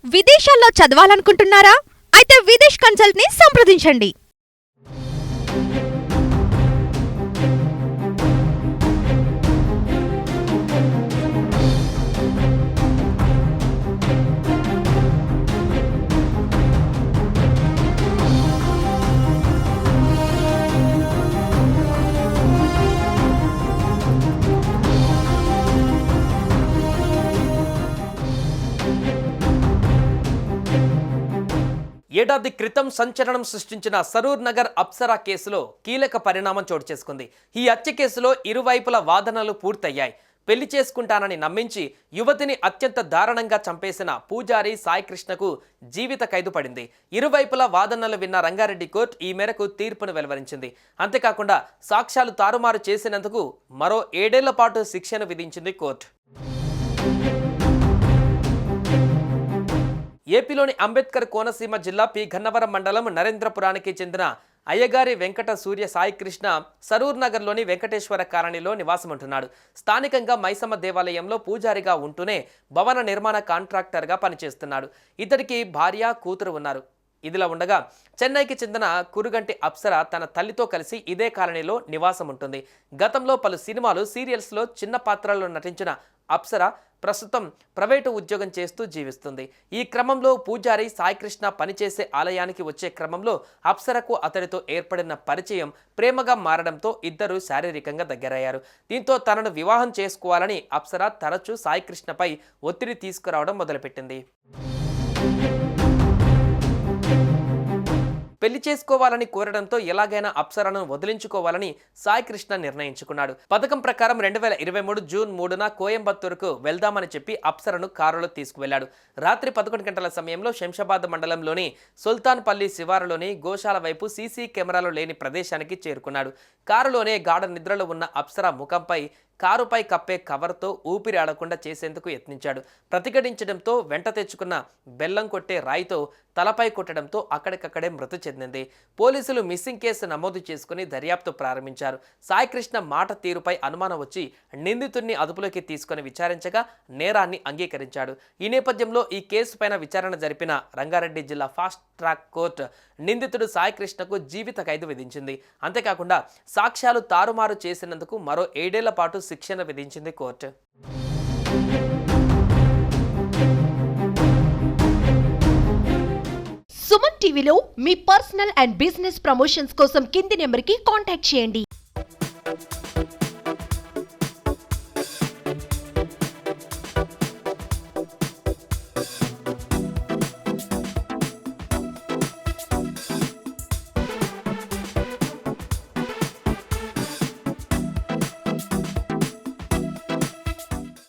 విదేశాల్లో చదవాలనుకుంటున్నారా? అయితే విదేశ్ కన్సల్ట్ ని సంప్రదించండి. ఏడాది క్రితం సంచలనం సృష్టించిన సరూర్ నగర్ అప్సరా కేసులో కీలక పరిణామం చోటు చేసుకుంది. ఈ హత్య కేసులో ఇరువైపుల వాదనలు పూర్తయ్యాయి. పెళ్లి చేసుకుంటానని నమ్మించి యువతిని అత్యంత దారుణంగా చంపేసిన పూజారి సాయికృష్ణకు జీవిత ఖైదు పడింది. ఇరువైపుల వాదనలు విన్న రంగారెడ్డి కోర్టు ఈ మేరకు తీర్పును వెలువరించింది. అంతేకాకుండా సాక్ష్యాలు తారుమారు చేసినందుకు మరో 7 ఏళ్ల పాటు శిక్షను విధించింది కోర్టు. ఏపీలోని అంబేద్కర్ కోనసీమ జిల్లా పి గన్నవరం మండలం నరేంద్రపురానికి చెందిన అయ్యగారి వెంకట సూర్య సాయికృష్ణ సరూర్ నగర్లోని వెంకటేశ్వర కాలనీలో నివాసముంటున్నాడు. స్థానికంగా మైసమ్మ దేవాలయంలో పూజారిగా ఉంటూనే భవన నిర్మాణ కాంట్రాక్టర్గా పనిచేస్తున్నాడు. ఇతడికి భార్య, కూతురు ఉన్నారు. ఇదిలా ఉండగా చెన్నైకి చెందిన కురుగంటి అప్సర తన తల్లితో కలిసి ఇదే కాలనీలో నివాసం ఉంటుంది. గతంలో పలు సినిమాలు, సీరియల్స్లో చిన్న పాత్రల్లో నటించిన అప్సర ప్రస్తుతం ప్రైవేటు ఉద్యోగం చేస్తూ జీవిస్తుంది. ఈ క్రమంలో పూజారి సాయికృష్ణ పనిచేసే ఆలయానికి వచ్చే క్రమంలో అప్సరకు అతడితో ఏర్పడిన పరిచయం ప్రేమగా మారడంతో ఇద్దరు శారీరకంగా దగ్గరయ్యారు. దీంతో తనను వివాహం చేసుకోవాలని అప్సర తరచూ సాయికృష్ణపై ఒత్తిడి తీసుకురావడం మొదలుపెట్టింది. పెళ్లి చేసుకోవాలని కోరడంతో ఎలాగైనా అప్సరను వదిలించుకోవాలని సాయికృష్ణ నిర్ణయించుకున్నాడు. పథకం ప్రకారం 2023 జూన్ 3న కోయంబత్తూరుకు వెళ్దామని చెప్పి అప్సరను కారులో తీసుకువెళ్లాడు. రాత్రి 11 గంటల సమయంలో శంషాబాద్ మండలంలోని సుల్తాన్పల్లి శివారులోని గోశాల వైపు సీసీ కెమెరాలు లేని ప్రదేశానికి చేరుకున్నాడు. కారులోనే గాఢ నిద్రలో ఉన్న అప్సర ముఖంపై కారుపై కప్పే కవర్తో ఊపిరి ఆడకుండా చేసేందుకు యత్నించాడు. ప్రతిఘటించడంతో వెంట తెచ్చుకున్న బెల్లం కొట్టే రాయితో తలపై కొట్టడంతో అక్కడికక్కడే మృతి చెందింది. పోలీసులు మిస్సింగ్ కేసు నమోదు చేసుకుని దర్యాప్తు ప్రారంభించారు. సాయికృష్ణ మాట తీరుపై అనుమానం వచ్చి నిందితుడిని అదుపులోకి తీసుకుని విచారించగా నేరాన్ని అంగీకరించాడు. ఈ నేపథ్యంలో ఈ కేసు పైన విచారణ జరిపిన రంగారెడ్డి జిల్లా ఫాస్ట్ ట్రాక్ కోర్టు నిందితుడు సాయికృష్ణకు జీవిత ఖైదు విధించింది. అంతేకాకుండా సాక్ష్యాలు తారుమారు చేసినందుకు మరో 7 ఏళ్ల పాటు శిక్షణ విధించింది కోర్టు. సుమన్ టీవీలో మీ పర్సనల్ అండ్ బిజినెస్ ప్రమోషన్స్ కోసం కింది నెంబర్కి కాంటాక్ట్ చేయండి.